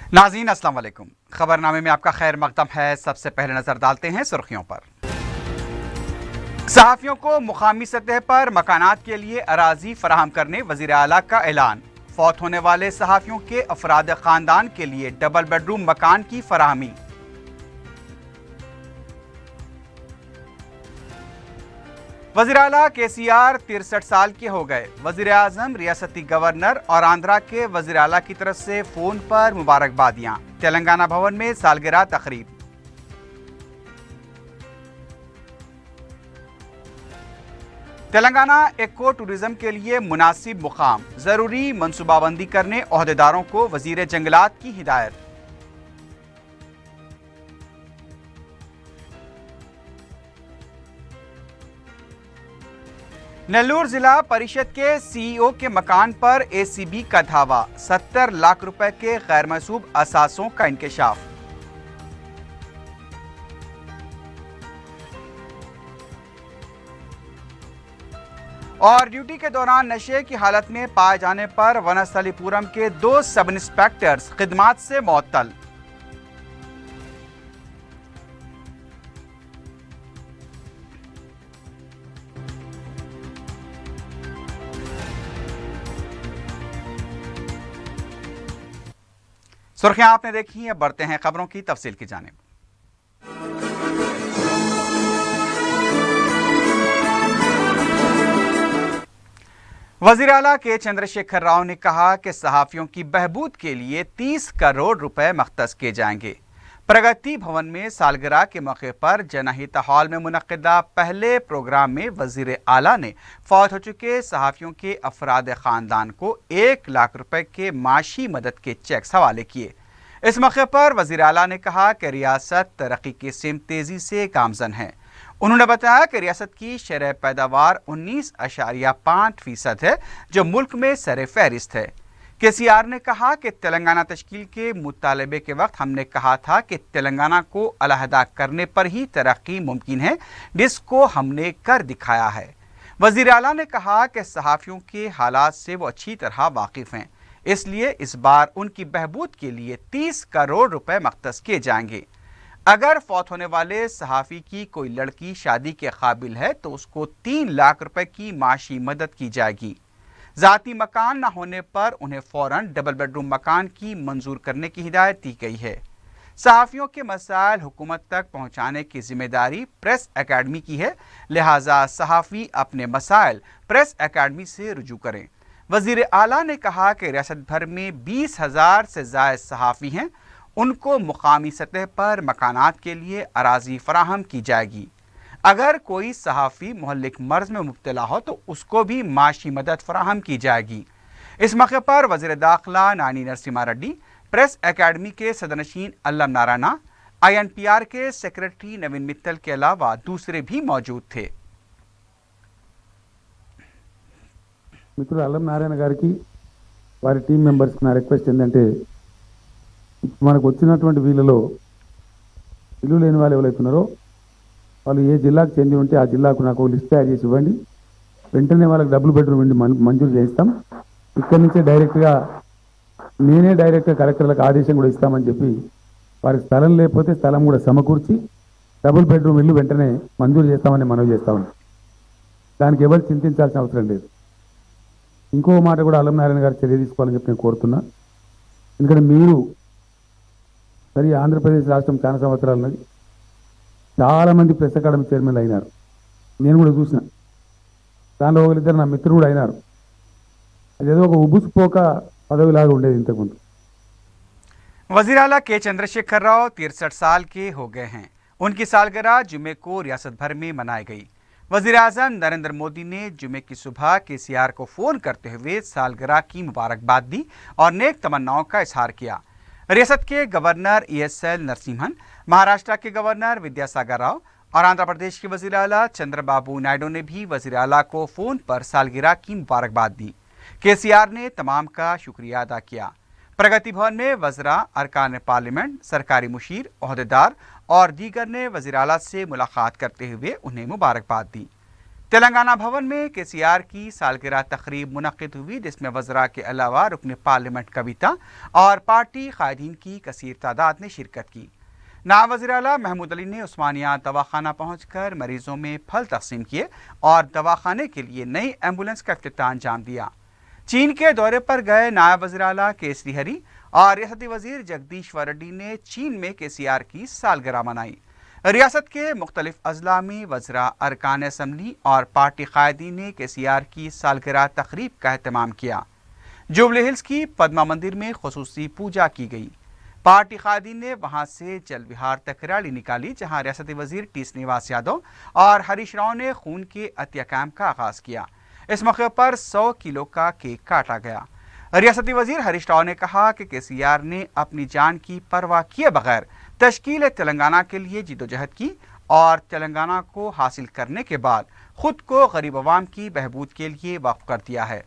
नाज़रीन अस्सलाम वालेकुम। खबरनामे में आपका खैर मकदम है। सबसे पहले नजर डालते हैं सुर्खियों पर। सहाफ़ियों को मुकामी सतह पर मकानात के लिए अराजी फराहम करने वज़ीर आला का ऐलान। फौत होने वाले सहाफ़ियों के अफराद ख़ानदान के लिए डबल बेडरूम मकान की फराहमी। वज़ीर आला KCR 63 साल के हो गए। वज़ीर आज़म, रियासती गवर्नर और आंध्रा के वज़ीर आला की तरफ से फ़ोन पर मुबारकबादियाँ। तेलंगाना भवन में सालगिरह तकरीब। तेलंगाना इको टूरिज्म के लिए मुनासिब मुकाम, ज़रूरी मनसूबाबंदी करने ओहदेदारों को वज़ीर जंगलात की हिदायत। नेल्लूर जिला परिषद के CEO के मकान पर ACB का धावा। 70 लाख रुपए के गैर मंसूब असासों का इंकशाफ। और ड्यूटी के दौरान नशे की हालत में पाए जाने पर वनस्थलीपुरम के 2 सब इंस्पेक्टर्स खिदमात से मुअत्तल। सुर्खियां आपने देखी हैं, बढ़ते हैं खबरों की तफसील की जानिब। वज़ीर आला के चंद्रशेखर राव ने कहा कि सहाफ़ियों की बहबूद के लिए 30 करोड़ रुपए मख्तस किए जाएंगे। प्रगति भवन में सालगिरह के मौके पर जनहित हॉल में मुनक्किदा पहले प्रोग्राम में वज़ीर आला ने फौत हो चुके सहाफ़ियों के अफराद ख़ानदान को 1 लाख रुपए के माशी मदद के चेक्स हवाले किए। इस मौके पर वज़ीर आला ने कहा कि रियासत तरक्की की सिमत तेज़ी से गामज़न है। उन्होंने बताया कि रियासत की शरह पैदावार 19.5% है, जो मुल्क में सर फहरिस्त है। KCR ने कहा कि तेलंगाना तश्कील के मुतालबे के वक्त हमने कहा था कि तेलंगाना को अलहदा करने पर ही तरक्की मुमकिन है, जिसको हमने कर दिखाया है। वज़ीर आला ने कहा कि सहाफ़ियों के हालात से वो अच्छी तरह वाकिफ़ हैं, इसलिए इस बार उनकी बहबूद के लिए 30 करोड़ रुपए मख्तस किए जाएंगे। अगर फौत होने वाले सहाफ़ी की कोई लड़की शादी के काबिल है तो उसको 3 लाख रुपए की माशी मदद की जाएगी। ज़ाती मकान न होने पर उन्हें फ़ौरन डबल बेडरूम मकान की मंजूर करने की हिदायत दी गई है। सहाफ़ियों के मसाइल हुकूमत तक पहुँचाने की जिम्मेदारी प्रेस एकेडमी की है, लिहाजा सहाफ़ी अपने मसाइल प्रेस एकेडमी से रुजू करें। वज़ीर आला ने कहा कि रियासत भर में 20,000 से ज़ायद सहाफ़ी हैं, उनको मुकामी सतह पर मकानात के लिए अराजी फराहम की जाएगी। अगर कोई सहाफ़ी मोहल्लिक मर्ज में मुब्तला हो तो उसको भी माशी मदद फराहम की जाएगी। इस मौके पर वज़ीर दाखिला नानी नरसिम्हा रेड्डी, प्रेस एकेडमी के सदरनशीन अल्लम नारायणा, INPR के सेक्रेटरी नवीन मित्तल के अलावा दूसरे भी मौजूद थे। మిత్రుడు అల్లం నారాయణ గారికి వారి టీం మెంబర్స్కి నా రిక్వెస్ట్ ఏంటంటే, మనకు వచ్చినటువంటి వీళ్ళలో ఇల్లు లేని వాళ్ళు ఎవరైతున్నారో వాళ్ళు ఏ జిల్లాకు చెంది ఉంటే ఆ జిల్లాకు నాకు లిస్ట్ తయారు చేసి ఇవ్వండి. వెంటనే వాళ్ళకి డబుల్ బెడ్రూమ్ ఇంటి మంజూరు చేయిస్తాం. ఇక్కడి నుంచే నేనే డైరెక్ట్గా కలెక్టర్లకు ఆదేశం కూడా ఇస్తామని చెప్పి వారికి స్థలం లేకపోతే స్థలం కూడా సమకూర్చి డబుల్ బెడ్రూమ్ ఇల్లు వెంటనే మంజూరు చేస్తామని మనవి చేస్తా ఉన్నాం. దానికి ఎవరు చింతించాల్సిన అవసరం లేదు. ఇంకో మాట కూడా అల్లం నారాయణ గారు చర్య తీసుకోవాలని చెప్పి నేను కోరుతున్నా. ఎందుకంటే మీరు సరి ఆంధ్రప్రదేశ్ రాష్ట్రం చాలా సంవత్సరాలు ఉన్నది, చాలామంది ప్రెస్ అకాడమీ చైర్మన్లు అయినారు, నేను కూడా చూసిన. దానిలో ఒకరిద్దరు నా మిత్రులు కూడా అయినారు. అదేదో ఒక ఉబుసుపోక పదవిలాగా ఉండేది ఇంతకుముందు. वज़ीर आला के चंद्रशेखर राव 63 साल के हो गए हैं। उनकी सालगिरह जुमे को रियासत भर में मनाई गई। वज़ीर आज़म नरेंद्र मोदी ने जुमे की सुबह KCR को फ़ोन करते हुए सालगिरह की मुबारकबाद दी और नेक तमन्नाओं का इजहार किया। रियासत के गवर्नर ESL नरसिम्हन, महाराष्ट्र के गवर्नर विद्यासागर राव और आंध्र प्रदेश के वज़ीर आला चंद्रबाबू नायडू ने भी वज़ीर आला को फ़ोन पर सालगिरह की मुबारकबाद दी। KCR ने तमाम का शुक्रिया अदा किया। प्रगति भवन में वज़रा, अरकान पार्लियामेंट, सरकारी मुशीर, ओहदेदार और दीगर ने वज़ीर आला से मुलाकात करते हुए उन्हें मुबारकबाद दी। تلنگانہ بھون میں KCR کی سالگرہ تقریب منعقد ہوئی، جس میں وزراء کے علاوہ رکن پارلیمنٹ کویتا اور پارٹی قائدین کی کثیر تعداد نے شرکت کی۔ نائب وزیر اعلیٰ محمود علی نے عثمانیہ دواخانہ پہنچ کر مریضوں میں پھل تقسیم کیے اور دواخانے کے لیے نئی ایمبولینس کا افتتاح انجام دیا۔ چین کے دورے پر گئے نائب وزیر اعلیٰ KC ہری اور ریاستی وزیر جگدیشور ریڈی نے چین میں KCR کی سالگرہ منائی۔ ریاست کے مختلف اضلاع میں وزراء، ارکان اسمبلی اور پارٹی قائدین نے KCR کی سالگرہ تقریب کا اہتمام کیا۔ جوبلی ہلز کی پدما مندر میں خصوصی پوجا کی گئی۔ پارٹی قائدین نے وہاں سے جل وہار تک ریلی نکالی، جہاں ریاستی وزیر T. سرینواس یادو اور ہریش راؤ نے خون کے عطیہ کیمپ کا آغاز کیا۔ اس موقع پر 100 کلو کا کیک کاٹا گیا۔ ریاستی وزیر ہریش راؤ نے کہا کہ KCR نے اپنی جان کی پرواہ کیے بغیر تشکیل تلنگانہ کے لیے جدوجہد کی اور تلنگانہ کو حاصل کرنے کے بعد خود کو غریب عوام کی بہبود کے لیے وقف کر دیا ہے۔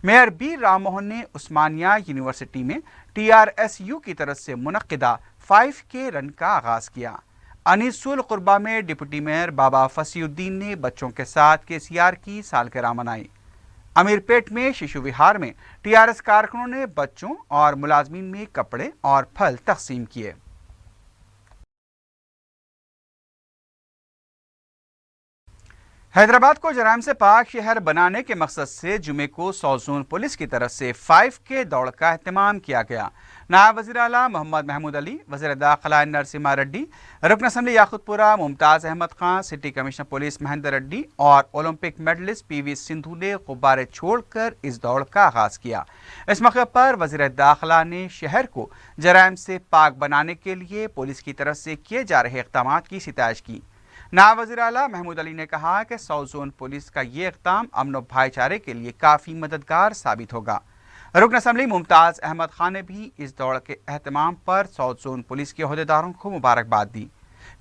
میئر بی رام موہن نے عثمانیہ یونیورسٹی میں TRSU کی طرف سے منعقدہ 5K رن کا آغاز کیا۔ انیس القربہ میں ڈپٹی میئر بابا فصیح الدین نے بچوں کے ساتھ KCR کی سالگرہ منائی۔ امیر پیٹ میں ششو وہار میں TRS کارکنوں نے بچوں اور ملازمین میں کپڑے اور پھل تقسیم کیے۔ حیدرآباد کو جرائم سے پاک شہر بنانے کے مقصد سے جمعے کو ساؤتھ زون پولیس کی طرف سے 5K دوڑ کا اہتمام کیا گیا۔ نائب وزیر اعلیٰ محمد محمود علی، وزیر داخلہ نرسمہا ریڈی، رکن assembly Yakutpura Mumtaz Ahmed Khan, city commissioner police Mahender Reddy اور اولمپک میڈلسٹ PV سندھو نے غبارے چھوڑ کر اس دوڑ کا آغاز کیا۔ اس موقع پر وزیر داخلہ نے شہر کو جرائم سے پاک بنانے کے لیے پولیس کی طرف سے کیے جا رہے اقدامات کی ستائش کی۔ نائب وزیر اعلیٰ محمود علی نے کہا کہ ساؤتھ زون پولیس کا یہ اقدام امن و بھائی چارے کے لیے کافی مددگار ثابت ہوگا۔ رکن اسمبلی ممتاز احمد خان نے بھی اس دوڑ کے اہتمام پر ساؤتھ زون پولیس کے عہدیداروں کو مبارکباد دی۔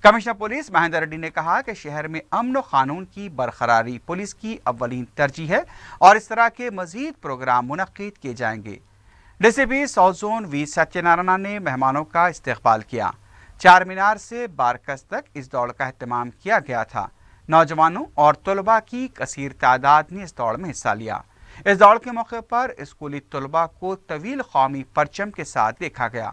کمشنر پولیس مہندر ریڈی نے کہا کہ شہر میں امن و قانون کی برقراری پولیس کی اولین ترجیح ہے اور اس طرح کے مزید پروگرام منعقد کیے جائیں گے۔ DCP south zone V. ستیہ نارائنا نے مہمانوں کا استقبال کیا۔ چار مینار سے بارکس تک اس دوڑ کا اہتمام کیا گیا تھا۔ نوجوانوں اور طلباء کی کثیر تعداد نے اس دوڑ میں حصہ لیا۔ اس دوڑ کے موقع پر اسکولی طلباء کو طویل قومی پرچم کے ساتھ دیکھا گیا۔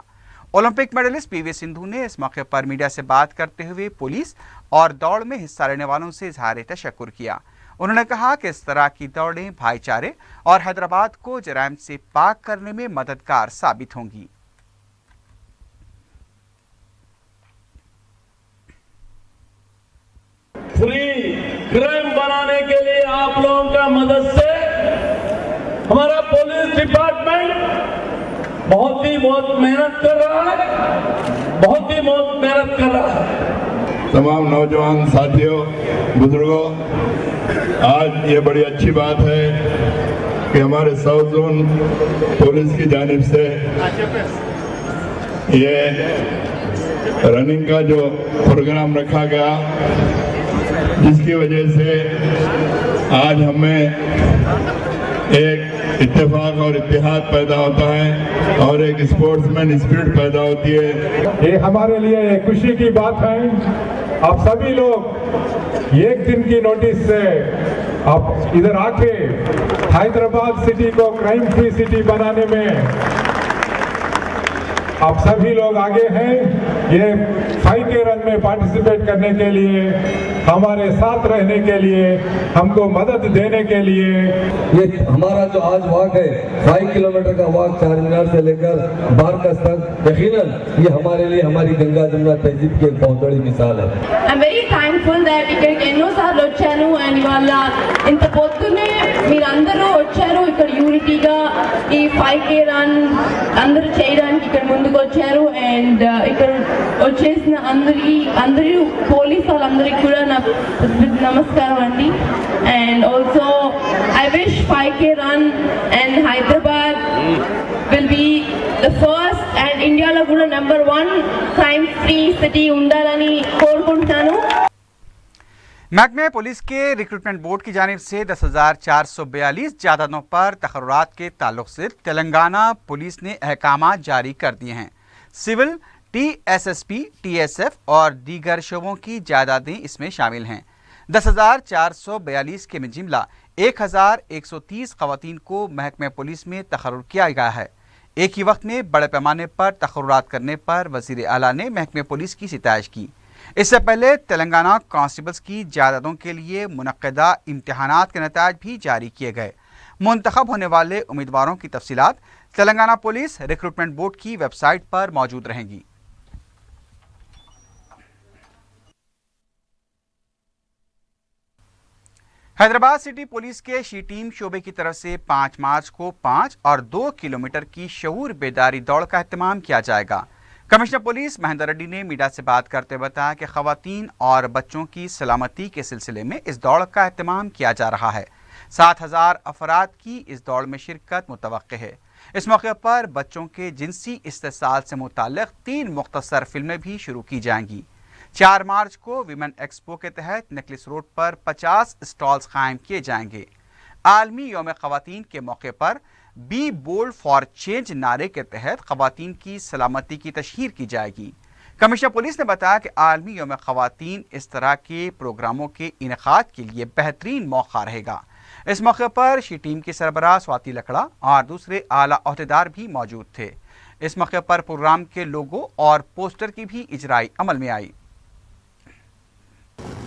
اولمپک میڈلسٹ PV سندھو نے اس موقع پر میڈیا سے بات کرتے ہوئے پولیس اور دوڑ میں حصہ لینے والوں سے اظہار تشکر کیا۔ انہوں نے کہا کہ اس طرح کی دوڑیں بھائی چارے اور حیدرآباد کو جرائم سے پاک کرنے میں مددگار ثابت ہوں گی۔ فری کرائم بنانے کے لیے آپ لوگوں کا مدد سے ہمارا پولیس ڈپارٹمنٹ بہت محنت کر رہا ہے، بہت محنت کر رہا ہے۔ تمام نوجوان ساتھیوں، بزرگوں، آج یہ بڑی اچھی بات ہے کہ ہمارے ساؤتھ زون پولیس کی جانب سے یہ رننگ کا جو پروگرام رکھا گیا، جس کی وجہ سے آج ہمیں ایک اتفاق اور اتحاد پیدا ہوتا ہے اور ایک اسپورٹس مین اسپرٹ پیدا ہوتی ہے۔ یہ ہمارے لیے ایک خوشی کی بات ہے۔ آپ سبھی لوگ ایک دن کی نوٹس سے آپ ادھر آ کے حیدرآباد سٹی کو کرائم فری سٹی بنانے میں آپ سبھی لوگ آگے ہیں۔ یہ 5K رن میں پارٹیسپیٹ کرنے کے لیے، ہمارے ساتھ رہنے کے لیے، ہم کو مدد دینے کے لیے۔ یہ ہمارا جو آج واک ہے 5 کلومیٹر کا واک چار مینار سے لے کر بارکس تک، یقیناً یہ ہمارے لیے ہماری گنگا جمنا تہذیب کی ایک بہت بڑی مثال ہے۔ I'm very thankful that ఇక్కడికి ఎన్నోసార్లు వచ్చాను అండ్ ఇవాళ ఇంత పొద్దునే మీరందరూ వచ్చారు ఇక్కడ యూనిటీగా ఈ 5K రన్ అందరూ చేయడానికి ఇక్కడ ముందుకు వచ్చారు అండ్ ఇక్కడ వచ్చేసిన అందరూ పోలీస్ వాళ్ళందరికీ కూడా నా నమస్కారం అండి। And also I wish 5K run and Hyderabad will be the first and ఇండియాలో కూడా నెంబర్ 1 క్రైమ్ ఫ్రీ సిటీ ఉండాలని కోరుకుంటున్నాను। محکمہ پولیس کے ریکروٹمنٹ بورڈ کی جانب سے 10,442 جائیدادوں پر تقررات کے تعلق سے تلنگانہ پولیس نے احکامات جاری کر دیے ہیں۔ سول، TSSP، TSF اور دیگر شعبوں کی جائیدادیں اس میں شامل ہیں۔ 10,442 के में जिमला 1,130 खवातीन को महकमे पुलिस में तकर्रुर किया गया है। एक ही वक्त में बड़े पैमाने पर तकर्रुरात करने पर वज़ीर आला ने महकमे पुलिस की सिताइश की। इससे पहले तेलंगाना कांस्टेबल्स की जायदादों के लिए मुनक्किदा इम्तिहानात के नताइज भी जारी किए गए। मुंतखब होने वाले उम्मीदवारों की तफसीलात तेलंगाना पुलिस रिक्रूटमेंट बोर्ड की वेबसाइट पर मौजूद रहेंगी। हैदराबाद सिटी पुलिस के शी टीम शोबे की तरफ से 5 मार्च को 5 और 2 किलोमीटर की शऊर बेदारी दौड़ का एहतमाम किया जाएगा। कमिश्नर पुलिस महेंद्र रेड्डी ने मीडिया से बात करते हुए बताया कि खवातीन और बच्चों की सलामती के सिलसिले में इस दौड़ का एहतमाम किया जा रहा है। 7,000 अफराद की इस दौड़ में शिरकत मुतवक्के है। इस मौके पर बच्चों के जिनसी इस्तेसाल से मुताल्लिक 3 मुख्तसर फिल्में भी शुरू की जाएंगी। 4 मार्च को विमेन एक्सपो के तहत नेकलेस रोड पर 50 स्टॉल्स कायम किए जाएंगे। आलमी यौम ख़वातीन के मौके पर बी बोल्ड फॉर चेंज नारे के तहत ख़वातीन की सलामती की तशहीर की जाएगी। कमिश्नर पुलिस ने बताया कि आलमी यौम ख़वातीन इस तरह के प्रोग्रामों के इनेकाद के लिए बेहतरीन मौका रहेगा। इस मौके पर शी टीम की सरबराह स्वाति लकड़ा और दूसरे आला अहदेदार भी मौजूद थे। इस मौके पर प्रोग्राम के लोगो और पोस्टर की भी इजराई अमल में आई।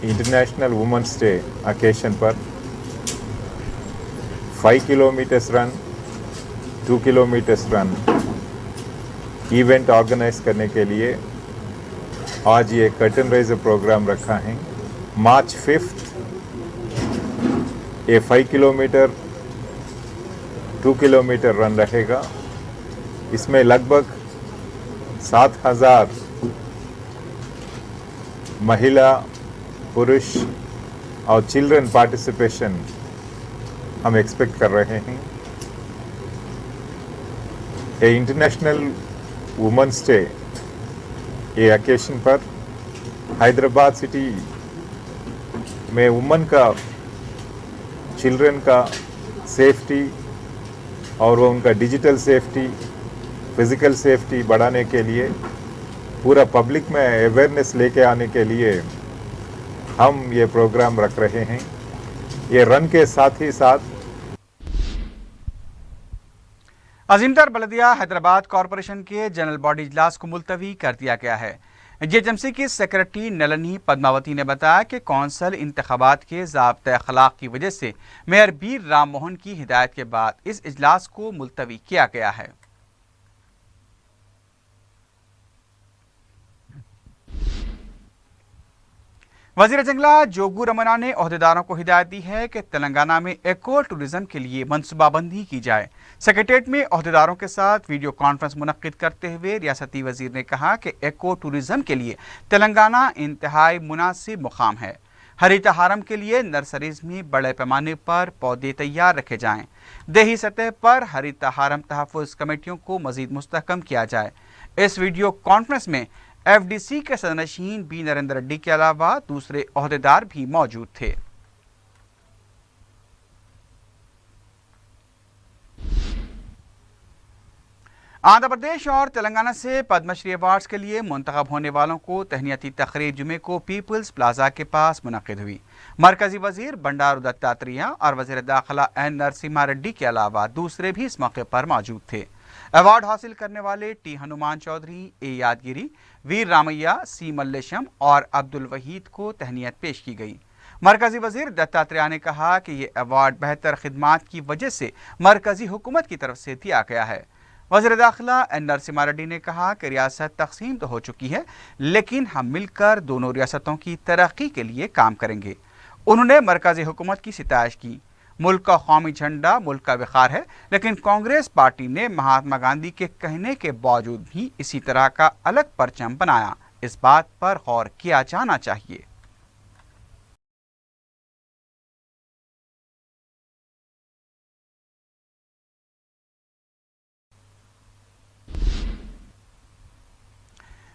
इंटरनेशनल वुमेन्स डे ओकेशन पर 5 kilometres run, 2 kilometres run event organise करने के लिए आज ये कर्टन रेजर प्रोग्राम रखा है। मार्च 5 ये 5 किलोमीटर 2 किलोमीटर रन रहेगा। इसमें लगभग 7,000 महिला, पुरुष और चिल्ड्रन पार्टिसिपेशन हम एक्सपेक्ट कर रहे हैं। ये इंटरनेशनल वुमेन्स डे ये ओकेशन पर हैदराबाद सिटी में वुमेन का, चिल्ड्रन का सेफ्टी और उनका डिजिटल सेफ्टी, फिज़िकल सेफ्टी बढ़ाने के लिए, पूरा पब्लिक में अवेयरनेस लेके आने के लिए हम ये प्रोग्राम रख रहे हैं। ये रन के साथ ही साथ अजीमतर बलदिया हैदराबाद कॉरपोरेशन के जनरल बॉडी इजलास को मुलतवी कर दिया गया है। जेएचएमसी की सेक्रेटरी नलनी पद्मावती ने बताया कि कौंसल इंतखाबात के ज़ाब्ते अखलाक की वजह से मेयर बीर राम मोहन की हिदायत के बाद इस इजलास को मुलतवी किया गया है। वज़ीर जंगला जोगू रमना ने ओहदेदारों को हिदायत दी है कि तेलंगाना में एको टूरिज्म के लिए मनसूबाबंदी की जाए। सेक्रेटेरिएट में ओहदेदारों के साथ वीडियो कॉन्फ्रेंस मुनक्किद करते हुए रियासती वजीर ने कहा कि एको टूरिज्म के लिए तेलंगाना इंतहाई मुनासिब मुकाम है। हरिता हारम के लिए नर्सरीज में बड़े पैमाने पर पौधे तैयार रखे जाएं। देही सतह पर हरिता हारम तहफ़्फ़ुज़ कमेटियों को मज़ीद मुस्तहकम किया जाए। इस वीडियो कॉन्फ्रेंस में एफडीसी के सदरनशीन बी नरेंद्र रेड्डी के अलावा दूसरे ओहदेदार भी मौजूद थे। आंध्र प्रदेश और तेलंगाना से पद्मश्री अवार्ड्स के लिए मुंतखब होने वालों को तहनियती तकरीब जुमे को पीपल्स प्लाजा के पास मुनक्किद हुई। मरकजी वजीर बंडारू दत्तात्रेय और वजीर दाखिला एन नरसिम्हा रेड्डी के अलावा दूसरे भी इस मौके पर मौजूद थे। अवार्ड हासिल करने वाले टी हनुमान चौधरी, ए यादगिरी, वीर रामैया, सी मल्लेशम और अब्दुल वहीद को तहनीत पेश की गई। मरकजी वजीर दत्तात्रेय ने कहा कि ये अवार्ड बेहतर खिदमात की वजह से मरकजी हुकूमत की तरफ से दिया गया है। वज़ीर दाखिला एन नरसिम्हा रेड्डी ने कहा कि रियासत तकसीम तो हो चुकी है, लेकिन हम मिलकर दोनों रियासतों की तरक्की के लिए काम करेंगे। उन्होंने मरकजी हुकूमत की सिताइश की। मुल्क का कौमी झंडा मुल्क का विखार है, लेकिन कांग्रेस पार्टी ने महात्मा गांधी के कहने के बावजूद भी इसी तरह का अलग परचम बनाया। इस बात पर गौर किया जाना चाहिए।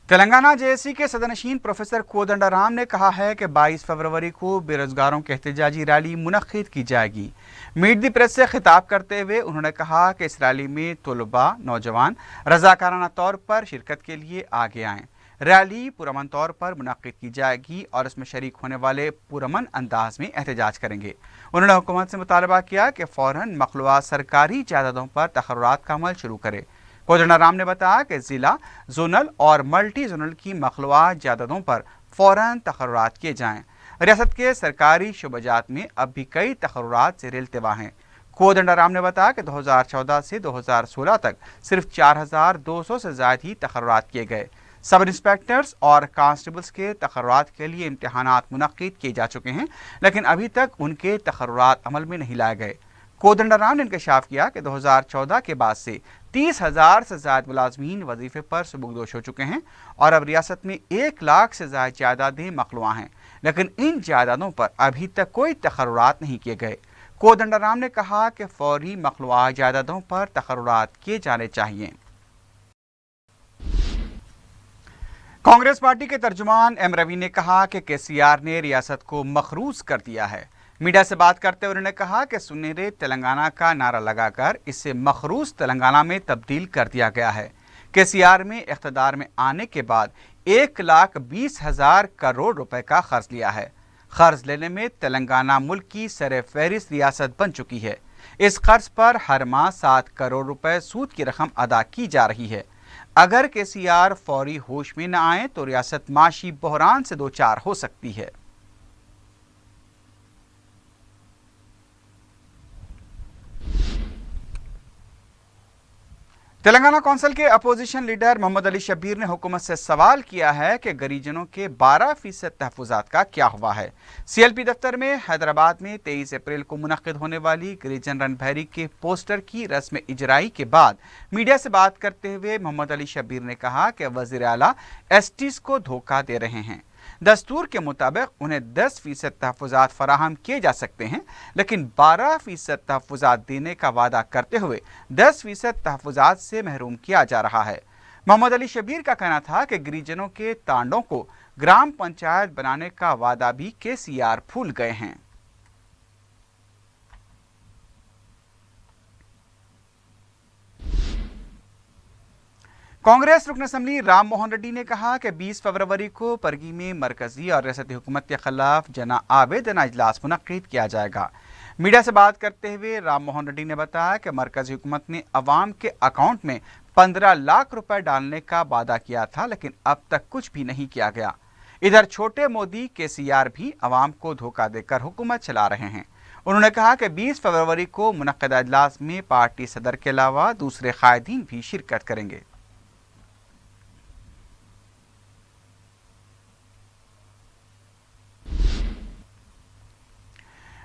तेलंगाना जेएसी के सदरनशीन प्रोफेसर कोदंडराम ने कहा है कि 22 फरवरी को बेरोजगारों की एहतजाजी रैली मुनक्किद की जाएगी। मीट दी प्रेस से खिताब करते हुए उन्होंने कहा कि इस रैली में तलबा, नौजवान रजाकाराना तौर पर शिरकत के लिए आगे आएँ। रैली पुरअमन तौर पर मुनक्किद की जाएगी और इसमें शरीक होने वाले पुरअमन अंदाज में एहतजाज करेंगे। उन्होंने हुकूमत से मुतालबा किया कि फ़ौरन मखलूआ सरकारी जायदादों पर तकर्रुरात का अमल शुरू करे। कोदंडाराम ने बताया कि ज़िला, जोनल और मल्टी जोनल की मखलूआ जायदादों पर फ़ौरन तकर्रुरात किए जाएँ। रियासत के सरकारी शुबजात में अब भी कई तकर्रुरात ज़ेर इल्तिवा हैं। कोदंडाराम ने बताया कि 2014 से 2016 तक सिर्फ 4200 से ज़ायद ही तकर्रुरात किए गए। सब इंस्पेक्टर्स और कांस्टेबल्स के तकर्रुरात के लिए इम्तिहानात मुनक्किद किए जा चुके हैं, लेकिन अभी तक उनके तकर्रुरात अमल में नहीं लाए गए। कोदंडाराम ने इंकशाफ किया कि 2014 के बाद से 30,000 से ज़ायद मुलाजमीन वजीफे पर सुबुकदोश हो चुके हैं और अब रियासत में 1 लाख से ज़ायद जायदादें मखलूआ हैं, लेकिन इन जायदादों पर अभी तक कोई तकर्रुरात नहीं किए गए। कोदंडाराम ने कहा कि फौरी मखलूआ जायदादों पर तकर्रुरात किए जाने चाहिए। कांग्रेस पार्टी के तर्जुमान एम रवि ने कहा कि केसीआर ने रियासत को मखरूज कर दिया है। मीडिया से बात करते हुए उन्होंने कहा कि सुनहरे तेलंगाना का नारा लगाकर इसे मखरूज तेलंगाना में तब्दील कर दिया गया है। केसीआर में इख्तिदार में आने के बाद 1,20,000 करोड़ रुपए का खर्च लिया है। कर्ज लेने में तेलंगाना मुल्क की सरे फहरिस्त रियासत बन चुकी है। इस कर्ज पर हर माह 7 करोड़ रुपए सूद की रकम अदा की जा रही है। अगर केसीआर फौरी होश में न आए तो रियासत माशी बहरान से दो चार हो सकती है। तेलंगाना कौंसिल के अपोजिशन लीडर मोहम्मद अली शब्बीर ने हुकूमत से सवाल किया है कि गरीजनों के 12% तहफ़्फ़ुज़ात का क्या हुआ है। CLP दफ्तर में हैदराबाद में 23 अप्रैल को मुनक्किद होने वाली गिरिजन रणभैरी के पोस्टर की रस्म इजराई के बाद मीडिया से बात करते हुए मोहम्मद अली शब्बीर ने कहा कि वज़ीर आला STs को धोखा दे रहे हैं। दस्तूर के मुताबिक उन्हें 10% तहफ़्फ़ुज़ात फराहम किए जा सकते हैं, लेकिन 12% तहफ़्फ़ुज़ात देने का वादा करते हुए 10% तहफ़्फ़ुज़ात से महरूम किया जा रहा है। मोहम्मद अली शब्बीर का कहना था कि गिरिजनों के तांडों को ग्राम पंचायत बनाने का वादा भी केसीआर भूल गए हैं। कांग्रेस रुकन असम्बली राम मोहन रेड्डी ने कहा कि 20 फरवरी को परगी में मरकजी और रियासती हुकूमत के खिलाफ जना आवेदना इजलास मुनक्किद किया जाएगा। मीडिया से बात करते हुए राम मोहन रेड्डी ने बताया कि मरकजी हुकूमत ने अवाम के अकाउंट में 15 लाख रुपए डालने का वादा किया था, लेकिन अब तक कुछ भी नहीं किया गया। इधर छोटे मोदी केसीआर भी अवाम को धोखा देकर हुकूमत चला रहे हैं। उन्होंने कहा कि 20 फरवरी को मुनक्किदा इजलास में पार्टी सदर के अलावा दूसरे कायदीन भी शिरकत करेंगे।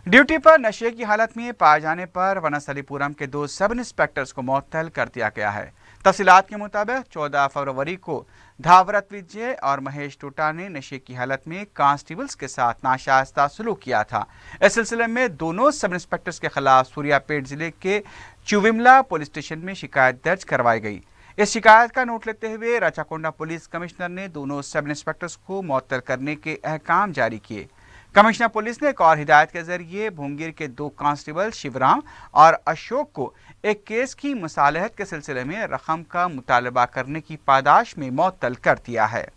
ड्यूटी पर नशे की हालत में पाए जाने पर वनस्थलीपुरम के 2 सब इंस्पेक्टर्स को मुअत्तल कर दिया गया है। तफसीलात के मुताबिक 14 फरवरी को धावरत विजय और महेश टोटा ने नशे की हालत में कांस्टेबल्स के साथ नाशाइस्ता सलूक किया था। इस सिलसिले में दोनों सब इंस्पेक्टर्स के खिलाफ सूर्यापेट जिले के चुविमला पुलिस स्टेशन में शिकायत दर्ज करवाई गई। इस शिकायत का नोट लेते हुए राचाकोंडा पुलिस कमिश्नर ने दोनों सब इंस्पेक्टर्स को मुअत्तल करने के अहकाम जारी किए। कमिश्नर पुलिस ने एक और हिदायत के जरिए भोंगीर के 2 कांस्टेबल शिवराम और अशोक को एक केस की मुसालहत के सिलसिले में रकम का मुतालबा करने की पादाश में मुअत्तल कर दिया है।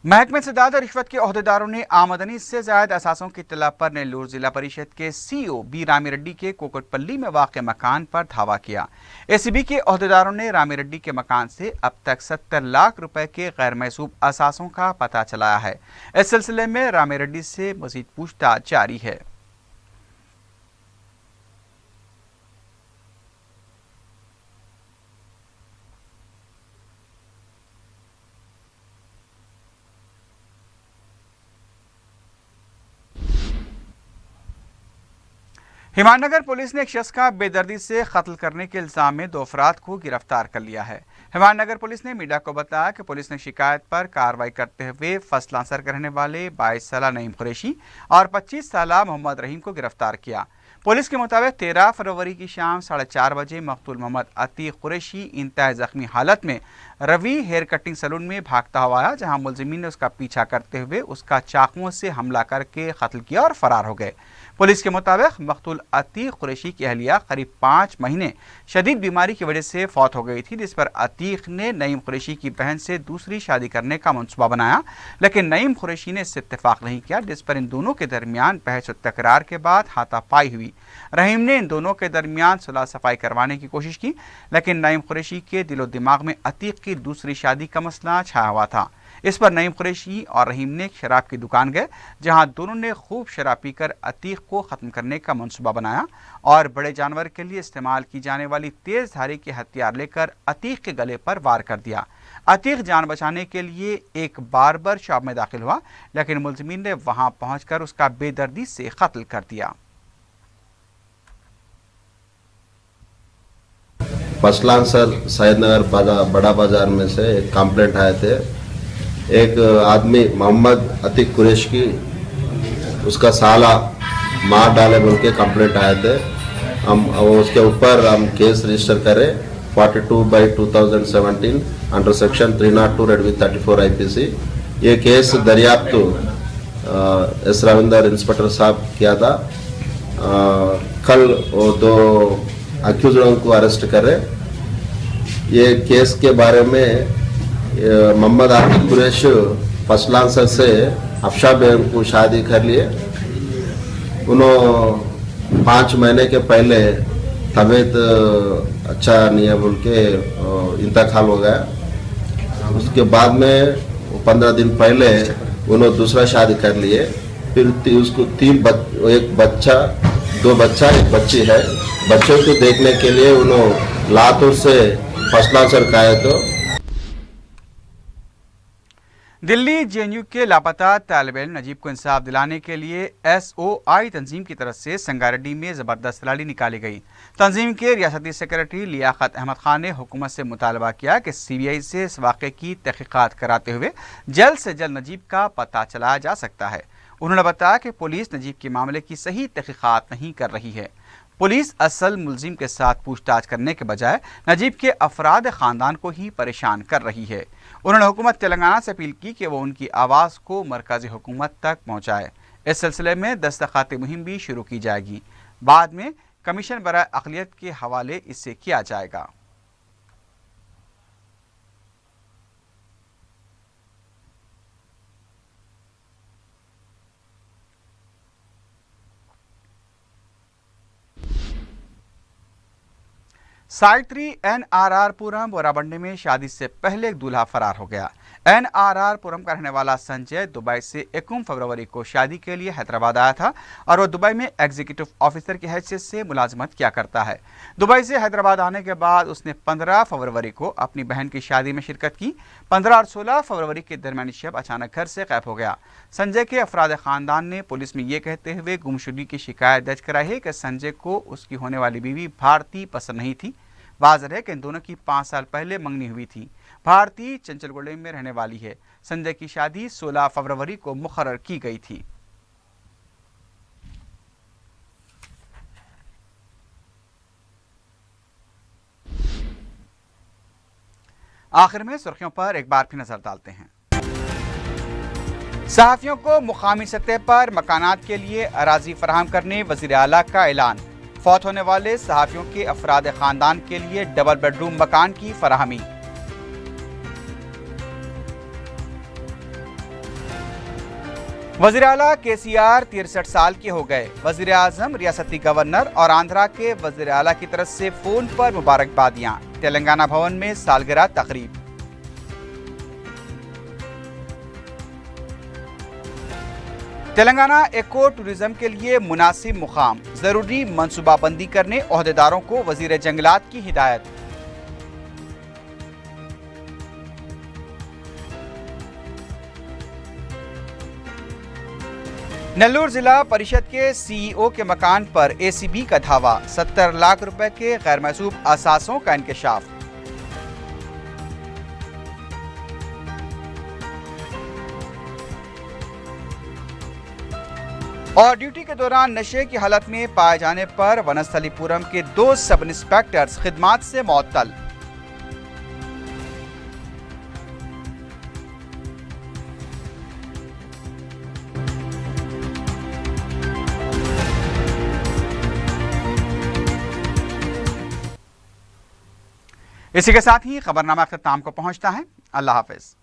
महकमे सदाद और रिश्वत के ओहदेदारों ने आमदनी से ज्यादा असासों की इत्तला पर नेल्लूर जिला परिषद के CEO बी रामीरेड्डी के कोकटपल्ली में वाक़ मकान पर धावा किया। ACB के ओहदेदारों ने रामीरेड्डी के मकान से अब तक 70 लाख रुपए के गैर महसूब असासों का पता चलाया है। इस सिलसिले में रामीरेड्डी से मजीद पूछताछ जारी है। हिमानगर पुलिस ने एक शख्स का बेदर्दी से कत्ल करने के इल्जाम में 2 अफराद को गिरफ्तार कर लिया है। हिमानगर पुलिस ने मीडिया को बताया कि पुलिस ने शिकायत पर कार्रवाई करते हुए फर्स्ट लांसर के रहने वाले 22 साला नईम कुरैशी और 25 साला मोहम्मद रहीम को गिरफ्तार किया। पुलिस के मुताबिक 13 फरवरी की शाम 4:30 बजे मकतूल मोहम्मद अतीक कुरैशी इंतहाई जख्मी हालत में रवि हेयर कटिंग सैलून में भागता हुआ आया, जहां मुलजिमीन ने उसका पीछा करते हुए उसका चाकुओं से हमला करके कत्ल किया और फरार हो गए। पुलिस के मुताबिक मकतूल अतीक कुरैशी की अहलिया करीब 5 महीने शदीद बीमारी की वजह से फौत हो गई थी, जिस पर अतीक ने नईम कुरैशी की बहन से दूसरी शादी करने का मंसूबा बनाया, लेकिन नईम कुरैशी ने इससे इत्तेफाक नहीं किया, जिस पर इन दोनों के दरमियान बहस और तकरार के बाद हाथापाई हुई। रहीम ने इन दोनों के दरमियान सुलह सफाई करवाने की कोशिश की, लेकिन नईम कुरैशी के दिलो दिमाग में अतीक की दूसरी शादी का मसला छाया हुआ था। इस पर नईम कुरैशी और रहीम ने शराब की दुकान गए, जहां दोनों ने खूब शराब पीकर अतीक को ख़त्म करने का मंसूबा बनाया और बड़े जानवर के लिए इस्तेमाल की जाने वाली तेज़ धारी के हथियार लेकर अतीक के गले पर वार कर दिया। अतीक जान बचाने के लिए एक बार्बर शॉप में दाखिल हुआ, लेकिन मुलजिमीन ने वहां पहुंचकर उसका बेदर्दी से कत्ल कर दिया। पसलांसर सैयदनगर बड़ा बाजार में से एक कंप्लेंट आए थे। एक आदमी मोहम्मद अतीक कुरैशी उसका साला मार डाले बोल के कंप्लेंट आए थे। हम उसके ऊपर हम केस रजिस्टर करें 42/2017 under section 302 red with 34 IPC। ये केस दरियाफ्त एस रविंदर इंस्पेक्टर साहब किया था। कल वो 2 अक्यूज्डों को अरेस्ट करे। ये केस के बारे में मोहम्मद अतीक कुरैशी पसलांसर से अफशा बेगम को शादी कर लिए। उन्होंने 5 महीने के पहले तबीयत अच्छा नहीं है बोल के इंतकाल हो गया। उसके बाद में 15 दिन पहले उन्होंने दूसरा शादी कर लिए। फिर उसको 1 बच्चा 2 बच्चा 1 बच्ची है। बच्चों को देखने के लिए उन्होंने लातूर से पसलांसर का है। तो दिल्ली JNU के लापता तालिब इल्म नजीब को इंसाफ दिलाने के लिए SOI तंजीम की तरफ से संगारेड्डी में ज़बरदस्त रैली निकाली गई। तंजीम के रियासती सेक्रेटरी लियाकत अहमद खान ने हुकूमत से मुतालबा किया कि CBI से इस वाक़े की तहक़ीक़ात कराते हुए जल्द से जल्द नजीब का पता चलाया जा सकता है। उन्होंने बताया कि पुलिस नजीब के मामले की सही तहक़ीक़ात नहीं कर रही है। पुलिस असल मुलजिम के साथ पूछताछ करने के बजाय नजीब के अफराद ख़ानदान को ही परेशान कर रही है। उन्होंने हुकूमत तेलंगाना से अपील की कि वो उनकी आवाज़ को मरकज़ी हुकूमत तक पहुँचाए। इस सिलसिले में दस्तख़ाती मुहिम भी शुरू की जाएगी। बाद में कमीशन बराए अक़लियत के हवाले इससे किया जाएगा। साइत्री NRR पुरम बोराबंडी में शादी से पहले एक दूल्हा फरार हो गया। NRR पुरम का रहने वाला संजय दुबई से 21 फरवरी को शादी के लिए हैदराबाद आया था और वो दुबई में एग्जीक्यूटिव ऑफिसर की हैसियत से मुलाजमत किया करता है। दुबई से हैदराबाद आने के बाद उसने 15 फरवरी को अपनी बहन की शादी में शिरकत की। 15 और 16 फरवरी के दरमियानी शब अचानक घर से गायब हो गया। संजय के अफराद ख़ानदान ने पुलिस में ये कहते हुए गुमशुदगी की शिकायत दर्ज कराई है कि संजय को उसकी होने वाली बीवी भारती पसंद नहीं थी। वाज़ेह है कि इन दोनों की 5 साल पहले मंगनी हुई थी। भारती चंचलगुड़े में रहने वाली है। संजय की शादी 16 फरवरी को मुकर्रर की गई थी। आखिर में सुर्खियों पर एक बार फिर नजर डालते हैं। सहाफियों को मुकामी सतह पर मकानात के लिए अराजी फराहम करने वज़ीर आला का ऐलान। फौत होने वाले सहाफियों के अफराद खानदान के लिए डबल बेडरूम मकान की फराहमी। वज़ीर आला KCR 63 साल के हो गए। वज़ीर आज़म, रियासती गवर्नर और आंध्रा के वज़ीर आला की तरफ से फोन पर मुबारकबादियां। तेलंगाना भवन में सालगिरह तकरीब। तेलंगाना इको टूरिज्म के लिए मुनासिब मुकाम, जरूरी मनसूबाबंदी करने ओहदेदारों को वजीर जंगलात की हिदायत। नेल्लोर जिला परिषद के CEO के मकान पर ACB का धावा। 70 लाख रुपए के गैर महसूब असासों का इंकशाफ। और ड्यूटी के दौरान नशे की हालत में पाए जाने पर वनस्थलीपुरम के 2 सब इंस्पेक्टर्स खिदमात से मुअत्तल। इसी के साथ ही खबरनामा अख्ताम को पहुंचता है। अल्लाह हाफिज।